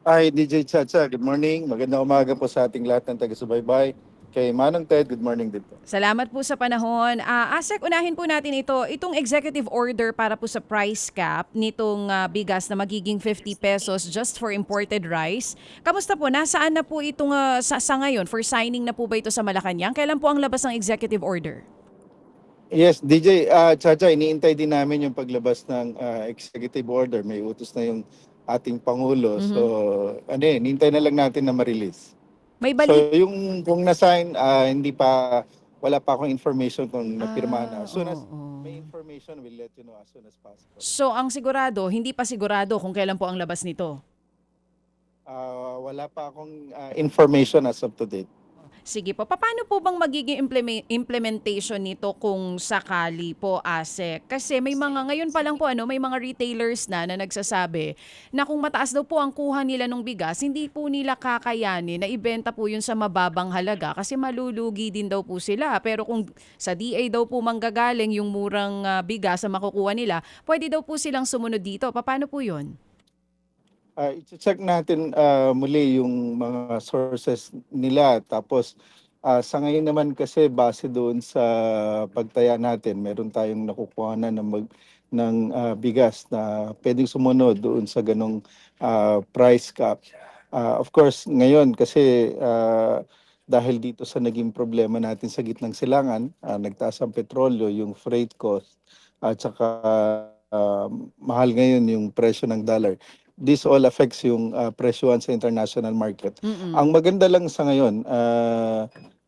Hi, DJ Chacha. Good morning. Magandang umaga po sa ating lahat ng taga-subaybay. Kay Manong Ted, good morning din po. Salamat po sa panahon. Asek, unahin po natin ito. Itong executive order para po sa price cap nitong bigas na magiging 50 pesos just for imported rice. Kamusta po? Nasaan na po itong sa ngayon? For signing na po ba ito sa Malacanang? Kailan po ang labas ng executive order? Yes, DJ Chacha, iniintay din namin yung paglabas ng executive order. May utos na yung ating Pangulo. So, Mhm. iniintay na lang natin na ma-release. May So, balit. yung kung na-sign, hindi pa, wala pa akong information kung napirmahan na. As soon as may Oo. information, we'll let you know as soon as possible. So, ang sigurado, hindi pa sigurado kung kailan po ang labas nito. Wala pa akong information as of today. Sige po. Paano po bang magiging implementation nito kung sakali po, ASEC? Kasi may mga, ngayon pa lang po, may mga retailers na nagsasabi na kung mataas daw po ang kuha nila ng bigas, hindi po nila kakayanin na ibenta po yun sa mababang halaga kasi malulugi din daw po sila. Pero kung sa DA daw po manggagaling yung murang bigas na makukuha nila, pwede daw po silang sumunod dito. Paano po yun? I-check natin muli yung mga sources nila. Tapos sa ngayon naman kasi base doon sa pagtaya natin, meron tayong nakukuha na ng bigas na pwedeng sumunod doon sa ganong price cap. Of course, ngayon kasi dahil dito sa naging problema natin sa gitnang silangan, nagtaas ang petrolyo, yung freight cost, at saka mahal ngayon yung presyo ng dollar. This all affects yung presyuhan sa international market. Mm-mm. Ang maganda lang sa ngayon,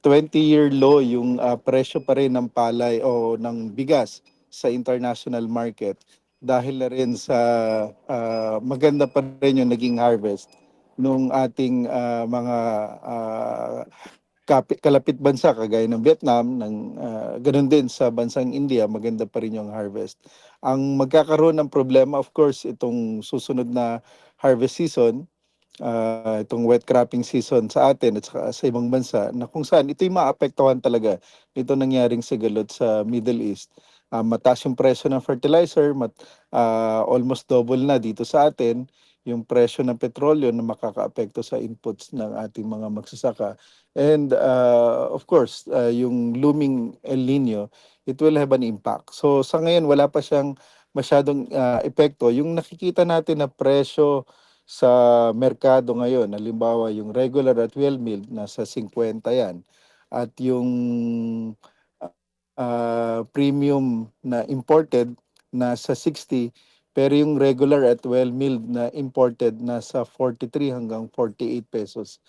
20-year low yung presyo pa rin ng palay o ng bigas sa international market dahil na rin sa maganda pa rin yung naging harvest nung ating mga kalapit bansa kagaya ng Vietnam, ganun din sa bansang India, maganda pa rin yung harvest. Ang magkakaroon ng problema, of course, itong susunod na harvest season, itong wet cropping season sa atin at sa ibang bansa, na kung saan ito'y maapektuhan talaga. Ito nangyaring sigalot sa Middle East. Mataas yung presyo ng fertilizer, almost double na dito sa atin yung presyo ng petrolyo na makakaapekto sa inputs ng ating mga magsasaka. And of course, yung looming El Nino, it will have an impact. So sa ngayon, wala pa siyang masyadong epekto. Yung nakikita natin na presyo sa merkado ngayon, halimbawa yung regular at well-milled, nasa 50 yan. At yung premium na imported, nasa 60, pero yung regular at well-milled na imported, nasa 43 hanggang 48 pesos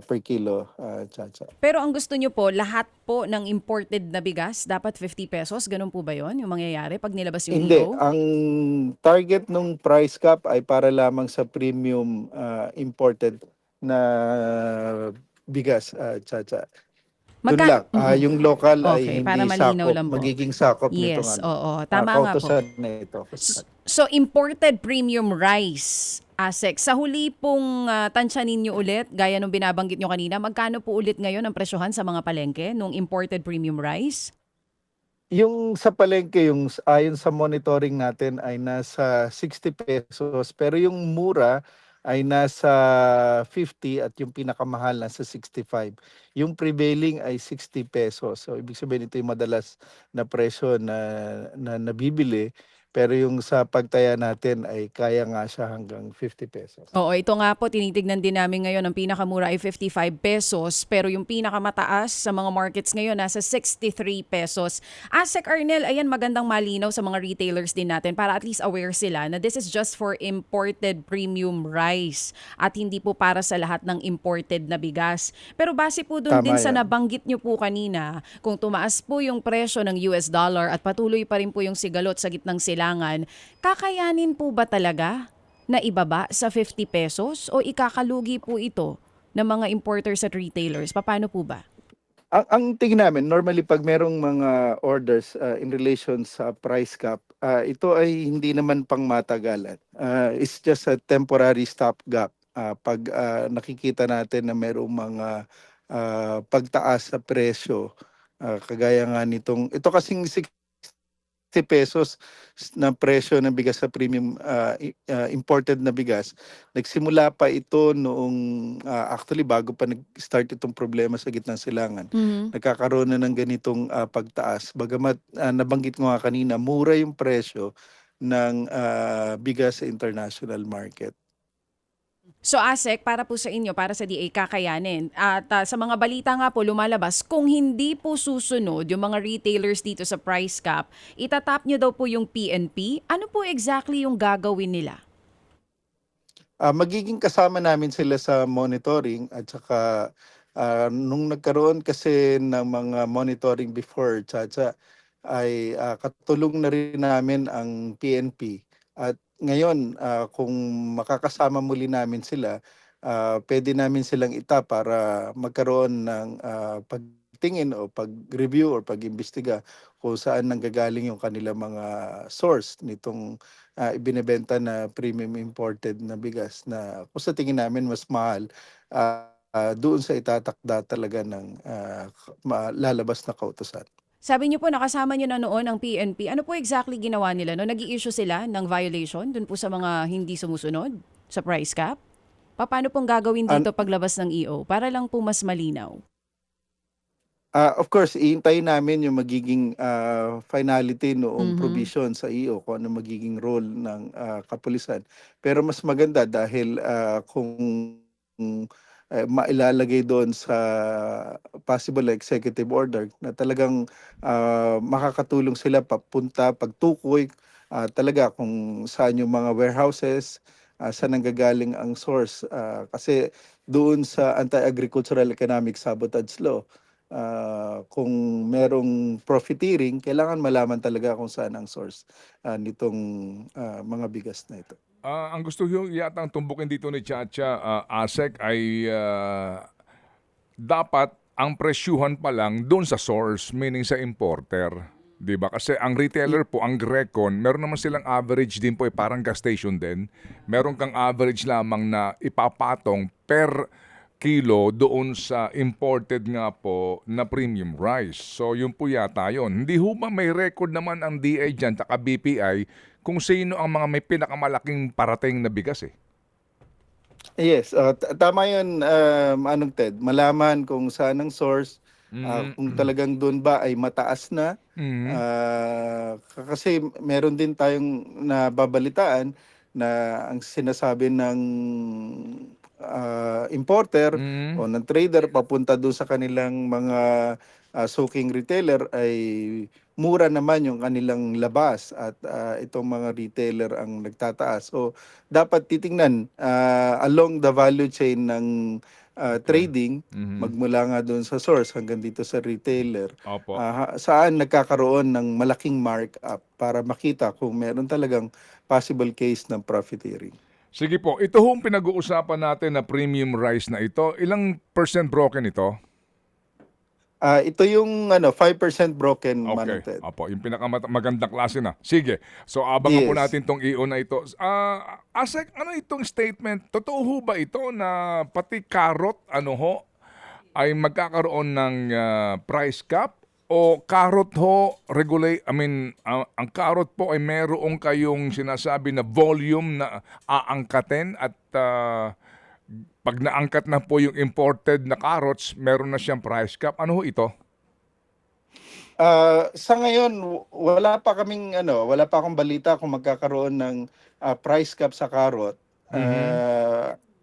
per kilo, Chacha. Pero ang gusto nyo po, lahat po ng imported na bigas, dapat 50 pesos? Ganun po ba yon yung mangyayari pag nilabas yung Hindi, EO? ang target ng price cap ay para lamang sa premium imported na bigas, Chacha. Doon lang. Mhm. Yung local ay Okay, para hindi malinaw sakop, lang po. magiging sakop Yes, nitong oo. Tama nga po. kautosan na ito. So, imported premium rice, ASEC. Sa huli pong tansya ninyo ulit, gaya nung binabanggit nyo kanina, magkano po ulit ngayon ang presyohan sa mga palengke nung imported premium rice? Yung sa palengke, yung ayon sa monitoring natin ay nasa 60 pesos, pero yung mura ay nasa 50 at yung pinakamahal nasa 65. Yung prevailing ay 60 pesos. So ibig sabihin ito yung madalas na presyo na nabibili, pero yung sa pagtaya natin ay kaya nga siya hanggang 50 pesos. Oo, ito nga po, tinitignan din namin ngayon, ang pinakamura ay 55 pesos, pero yung pinakamataas sa mga markets ngayon nasa 63 pesos. Asek Arnel, ayan, magandang malinaw sa mga retailers din natin para at least aware sila na this is just for imported premium rice at hindi po para sa lahat ng imported na bigas. Pero base po dun din Tama sa yan. nabanggit nyo po kanina, kung tumaas po yung presyo ng US dollar at patuloy pa rin po yung sigalot sa gitnang silangan, kakayanin po ba talaga na ibaba sa 50 pesos o ikakalugi po ito ng mga importers at retailers? Paano po ba? Ang tingin namin, normally pag merong mga orders in relation sa price cap, ito ay hindi naman pang matagalan. It's just a temporary stopgap. Pag nakikita natin na merong mga pagtaas sa presyo, kagaya nga nitong, ito kasing pesos na presyo ng bigas sa premium imported na bigas. Nagsimula pa ito noong actually bago pa nag-start itong problema sa gitnang silangan. Mhm. Nagkakaroon na ng ganitong pagtaas. Bagamat nabanggit ko nga kanina, mura yung presyo ng bigas sa international market. So ASEC, para po sa inyo, para sa DA, kakayanin. At sa mga balita nga po lumalabas, kung hindi po susunod yung mga retailers dito sa price cap, itatap nyo daw po yung PNP. Ano po exactly yung gagawin nila? Magiging kasama namin sila sa monitoring at saka nung nagkaroon kasi ng mga monitoring before, Chacha, ay katulong na rin namin ang PNP. At ngayon, kung makakasama muli namin sila, pwede namin silang para magkaroon ng pagtingin o pag-review or pag-imbestiga kung saan nanggagaling yung kanilang mga source nitong ibinebenta na premium imported na bigas na kung sa tingin namin mas mahal doon sa itatakda talaga ng lalabas na kautusan. Sabi niyo po nakasama niyo na noon ang PNP. Ano po exactly ginawa nila? No? Nag-i-issue sila ng violation dun po sa mga hindi sumusunod sa price cap? Paano pong gagawin An dito paglabas ng EO? Para lang po mas malinaw. Of course, ihintayin namin yung magiging finality noong Mhm. provision sa EO kung ano magiging role ng kapulisan. Pero mas maganda dahil kung mailalagay doon sa possible executive order na talagang makakatulong sila papunta, pagtukoy talaga kung saan yung mga warehouses, saan nanggagaling ang source. Kasi doon sa Anti-Agricultural Economic Sabotage Law, kung merong profiteering, kailangan malaman talaga kung saan ang source nitong mga bigas na ito. Ang gusto yung yata ang tumbukin dito ni Chacha, ASEC ay dapat ang presyuhan pa lang doon sa source, meaning sa importer. 'Di ba? Kasi ang retailer po, ang Grecon, meron naman silang average din po, parang gas station din. Meron kang average lamang na ipapatong per kilo doon sa imported nga po na premium rice. So yun po yata yun. Hindi ho ba may record naman ang DA dyan, taka BPI, kung sino ang mga may pinakamalaking parating na bigas eh? Yes, tama 'yun, Manong Ted. Malaman kung saan ang source, kung Mm. talagang doon ba ay mataas na. Mm. Kasi meron din tayong nababalitaan na ang sinasabi ng importer Mm. o ng trader papunta doon sa kanilang mga suking retailer ay mura naman yung kanilang labas at itong mga retailer ang nagtataas. So dapat titingnan along the value chain ng Okay. trading Mhm. magmula nga doon sa source hanggang dito sa retailer, Opo. saan nagkakaroon ng malaking markup para makita kung meron talagang possible case ng profiteering. Sige po, ito hong pinag-uusapan natin na premium rice na ito, ilang percent broken ito? Ito yung 5% broken, Manong Okay, Ted. opo, yung pinakamagandang klase na. Sige, so abangan po Yes. natin tong EO na ito. Asek, ano itong statement? Totoo ho ba ito na pati carrot, ano ho, ay magkakaroon ng price cap? O carrot ho, regulate, I mean, ang carrot po ay meron kayong sinasabi na volume na aangkatin at pag naangkat na po yung imported na carrots, meron na siyang price cap. Ano ho ito? Sa ngayon wala pa akong balita kung magkakaroon ng price cap sa carrot. Mhm.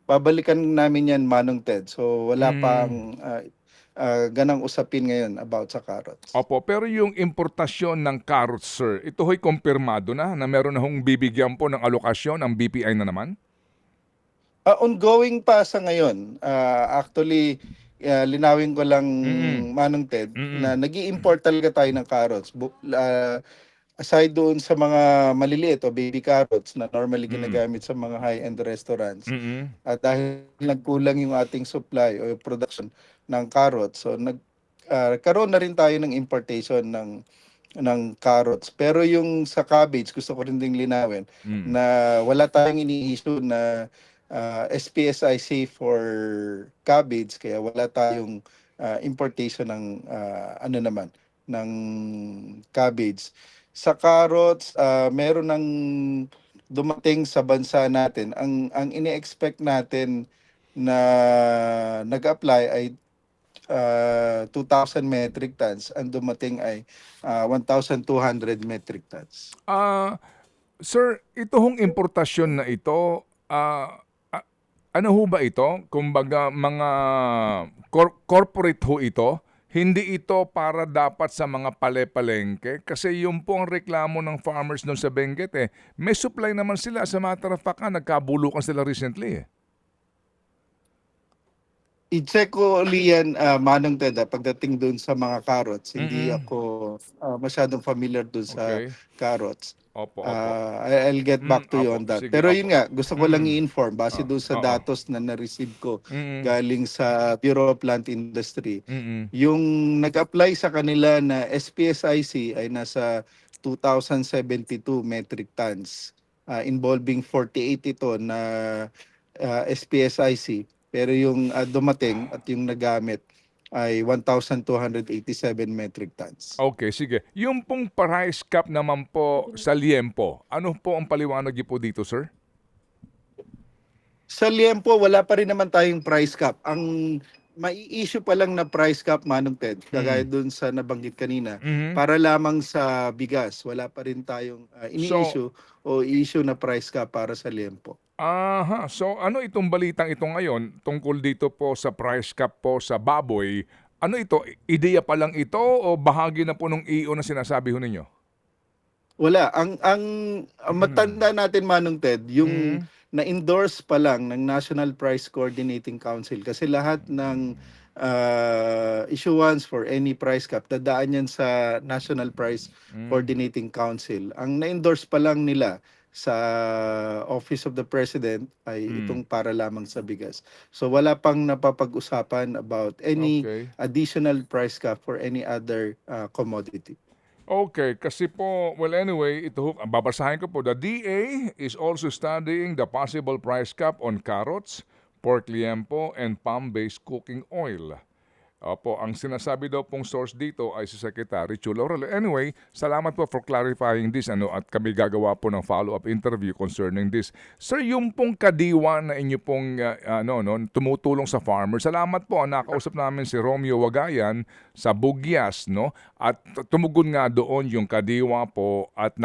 Babalikan namin 'yan, Manong Ted. So wala Mm. pang ganang usapin ngayon about sa carrots. Opo, pero yung importasyon ng carrots, sir, ito ho'y kumpirmado na meron na hong bibigyan po ng alokasyon ang BPI na naman? Ongoing pa sa ngayon. Actually, linawin ko lang, Mm. Manong Ted, na Mm. nag-i-import talaga tayo ng carrots. Aside doon sa mga maliliit o baby carrots na normally Mm. ginagamit sa mga high-end restaurants, Mm. at dahil nagkulang yung ating supply o yung production ng carrots, so karoon na rin tayo ng importation ng carrots. Pero yung sa cabbage, gusto ko rin ding linawin Mm. na wala tayong ini-issue na SPSI safe for cabbage, kaya wala tayong importation ng ano naman ng cabbage. Sa carrots, meron ng dumating sa bansa natin. Ang ini-expect natin na nag-apply ay 2,000 metric tons. Ang dumating ay 1,200 metric tons. Ah, sir, ito hong importasyon na ito, ano ho ba ito? Kumbaga mga corporate ho ito? Hindi ito para dapat sa mga pale-palengke? Kasi yung po ang reklamo ng farmers doon sa Benguet eh. May supply naman sila. Sa matter of fact, nagkabulukan sila recently eh. I-check ko Lian, Manong Ted, pagdating dun sa mga carrots. Hindi Mm-mm. ako masyadong familiar dun sa Okay. Carrots. Opo, opo. I'll get back to you Opo. on that. Sige, Pero yun opo. nga, gusto ko lang Mm. i-inform base doon sa Oo. datos na na-receive ko Mm. galing sa Bureau of Plant Industry. Mm. Yung nag-apply sa kanila na SPSIC ay nasa 2,072 metric tons, involving 48 ito na SPSIC. Pero yung dumating at yung nagamit ay 1,287 metric tons. Okay, sige. Yung pong price cap naman po sa liempo, ano po ang paliwanag niyo po dito, sir? Sa liempo, wala pa rin naman tayong price cap. Ang mai-issue pa lang na price cap, Manong Ted, kagaya Mm. dun sa nabanggit kanina, Mhm. para lamang sa bigas. Wala pa rin tayong So, ini-issue o issue na price cap para sa liempo. aha. So, ano itong balitang ito ngayon tungkol dito po sa price cap po sa baboy? Ano ito? Ideya pa lang ito o bahagi na po ng EO na sinasabi ho ninyo? Wala. Ang matanda natin, Manong Ted, yung Mm. na-endorse pa lang ng National Price Coordinating Council kasi lahat ng issuance for any price cap, dadaan yan sa National Price Mm. Coordinating Council. Ang na-endorse pa lang nila sa Office of the President ay Mm. itong para lamang sa bigas. So wala pang napapag-usapan about any Okay. additional price cap for any other commodity. Okay, kasi po, well anyway, ito ho, babasahin ko po. The DA is also studying the possible price cap on carrots, pork liempo, and palm-based cooking oil. Opo, ang sinasabi daw pong source dito ay si Secretary Chu Laurel. Anyway, salamat po for clarifying this at kami gagawa po ng follow-up interview concerning this. Sir, yung pong kadiwa na inyo pong tumutulong sa farmer, salamat po. Nakausap namin si Romeo Wagayan sa Bugyas, no? At tumugon nga doon yung kadiwa po at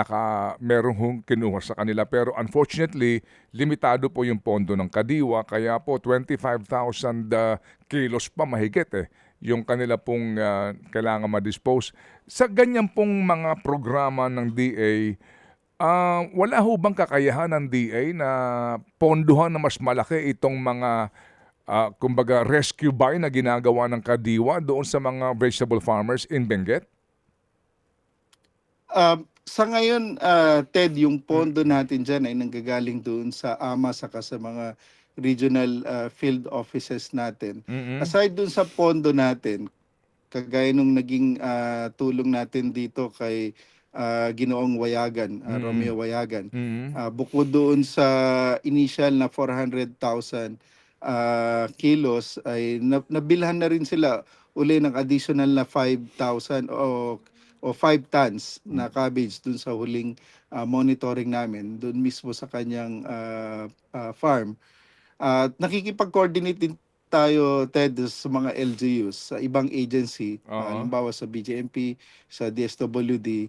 meron hong kinuha sa kanila. Pero unfortunately, limitado po yung pondo ng kadiwa. Kaya po 25,000 kilos pa mahigit yung kanila pong kailangan ma-dispose. Sa ganyan pong mga programa ng DA, wala ho bang kakayahan ng DA na ponduhan na mas malaki itong mga kumbaga rescue buy na ginagawa ng kadiwa doon sa mga vegetable farmers in Benguet? Sa ngayon, Ted, yung pondo natin dyan ay nanggagaling doon sa AMA saka sa mga regional field offices natin. Mm-mm. Aside doon sa pondo natin, kagaya nung naging tulong natin dito kay Ginoong Wayagan, Romeo Wayagan, Mm-mm. bukod doon sa initial na 400,000 kilos, ay nabilhan na rin sila uli ng additional na 5,000 o 5 tons na cabbage dun sa huling monitoring namin dun mismo sa kanyang farm. At nakikipag-coordinate din tayo, Ted, sa mga LGUs, sa ibang agency, Oo. halimbawa sa BJMP, sa DSWD,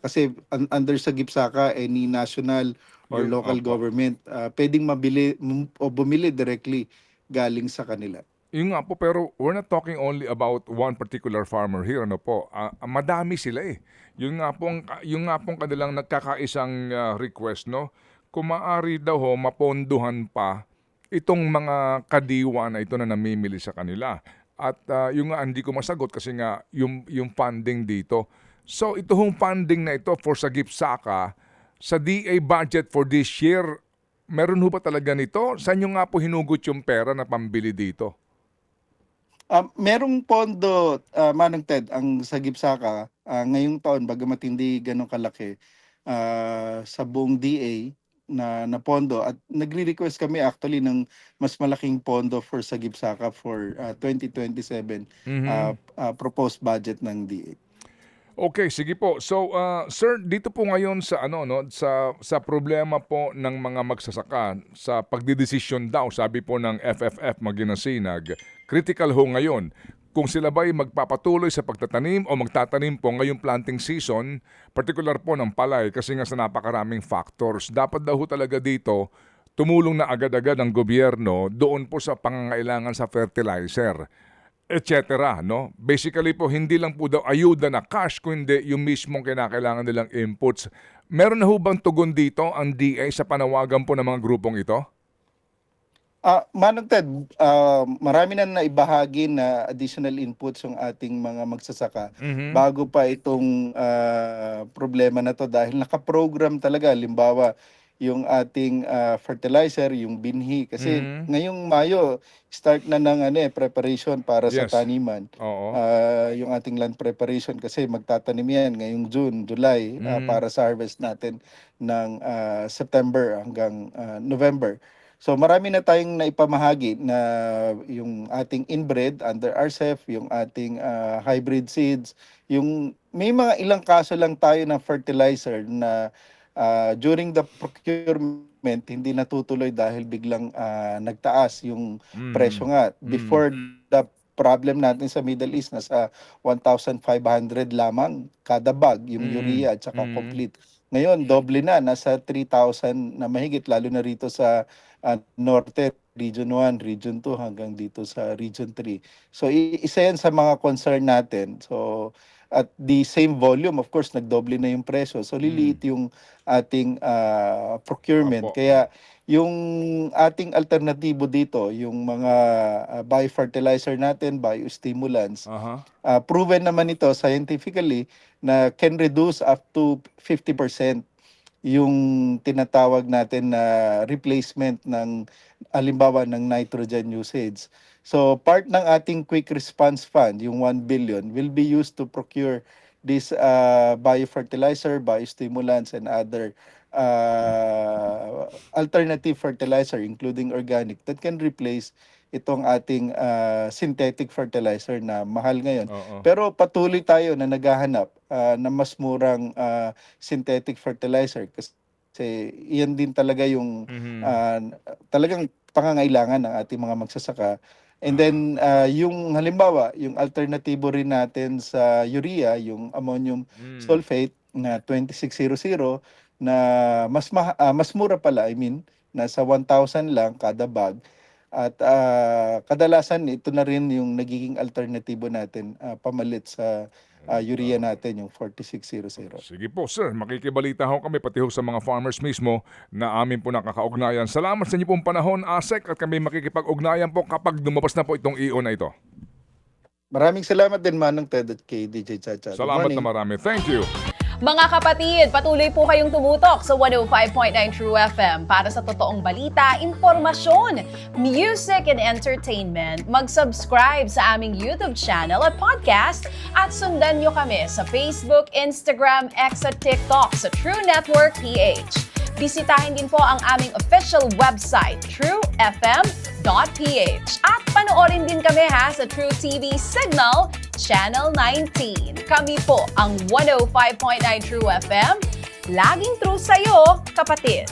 kasi under sa GIPSACA, any national or Yun, local opo. government, pwedeng mabili o bumili directly galing sa kanila. Yun nga po, pero we're not talking only about one particular farmer here, ano po. Madami sila eh. Yung nga pong kanilang nagkakaisang request, no? Kung maaari daw ho, maponduhan pa itong mga kadiwa na ito na namimili sa kanila. At yung nga, hindi ko masagot kasi nga yung funding dito. So ito hong funding na ito for sa GIPSACA, sa DA budget for this year, meron ho ba talaga nito? Saan nyo nga po hinugot yung pera na pambili dito? Merong pondo, Manong Ted, ang sa GIPSACA, ngayong taon, bagamat hindi ganun kalaki, sa buong DA na pondo. At nagre-request kami actually ng mas malaking pondo for sa GIPSACA for 2027 Mhm. proposed budget ng DA. Okay, sige po. So, sir, dito po ngayon sa ano no, sa problema po ng mga magsasaka sa pagdedesisyon daw, sabi po ng FFF Maginasinag, critical ho ngayon kung sila ba'y magpapatuloy sa pagtatanim o magtatanim po ngayong planting season, particular po ng palay kasi nga sa napakaraming factors. Dapat daw ho talaga dito tumulong na agad-agad ang gobyerno doon po sa pangangailangan sa fertilizer, etc. No? Basically po, hindi lang po daw ayuda na cash, kundi yung mismong kinakailangan nilang inputs. Meron na ho bang tugon dito ang DA sa panawagan po ng mga grupong ito? Manong Ted, marami na naibahagi na additional inputs yung ating mga magsasaka bago pa itong problema na to dahil nakaprogram talaga. Limbawa, yung ating fertilizer, yung binhi. Kasi ngayong Mayo, start na ng preparation para sa Yes. taniman. Oo. Yung ating land preparation kasi magtatanim yan ngayong June, July para sa harvest natin ng September hanggang November. So marami na tayong naipamahagi na yung ating inbred under RCEP, yung ating hybrid seeds, yung may mga ilang kaso lang tayo ng fertilizer na during the procurement hindi natutuloy dahil biglang nagtaas yung presyo nga. Before the problem natin sa Middle East nasa 1,500 lamang kada bag yung urea at saka complete. Ngayon doble na, nasa 3,000 na mahigit lalo na rito sa Norte, Region 1, Region 2 hanggang dito sa Region 3. So isa yan sa mga concern natin. So at the same volume, of course, nagdoble na yung presyo. So liliit yung ating procurement. Opo. Kaya yung ating alternatibo dito, yung mga biofertilizer natin, biostimulants, Aha. proven naman ito scientifically na can reduce up to 50% yung tinatawag natin na replacement ng halimbawa ng nitrogen usage. So part ng ating quick response fund, yung 1 billion, will be used to procure this biofertilizer, biostimulants, and other alternative fertilizer, including organic, that can replace itong ating synthetic fertilizer na mahal ngayon. Oo. Pero patuloy tayo na naghahanap na mas murang synthetic fertilizer kasi iyan din talaga yung talagang pangangailangan ng ating mga magsasaka. And then yung halimbawa, yung alternatibo rin natin sa urea, yung ammonium sulfate na 2600 na mas mura pala, I mean, nasa 1,000 lang kada bag. At kadalasan ito na rin yung nagiging alternatibo natin pamalit sa urea natin, yung 4600. Sige po, sir. Makikibalita ho kami pati ho sa mga farmers mismo na amin po nakakaugnayan. Salamat sa inyo pong panahon, ASEC, at kami makikipag-ugnayan po kapag lumabas na po itong EO na ito. Maraming salamat din, Manong Ted at kay DJ Chacha. Good Salamat morning. na marami. Thank you. Mga kapatid, patuloy po kayong tumutok sa 105.9 True FM para sa totoong balita, impormasyon, music, and entertainment. Mag-subscribe sa aming YouTube channel at podcast at sundan nyo kami sa Facebook, Instagram, X at TikTok sa True Network PH. Bisitahin din po ang aming official website, truefm.ph. At panoorin din kami sa True TV Signal, Channel 19. Kami po ang 105.9 True FM. Laging true sa'yo, kapatid.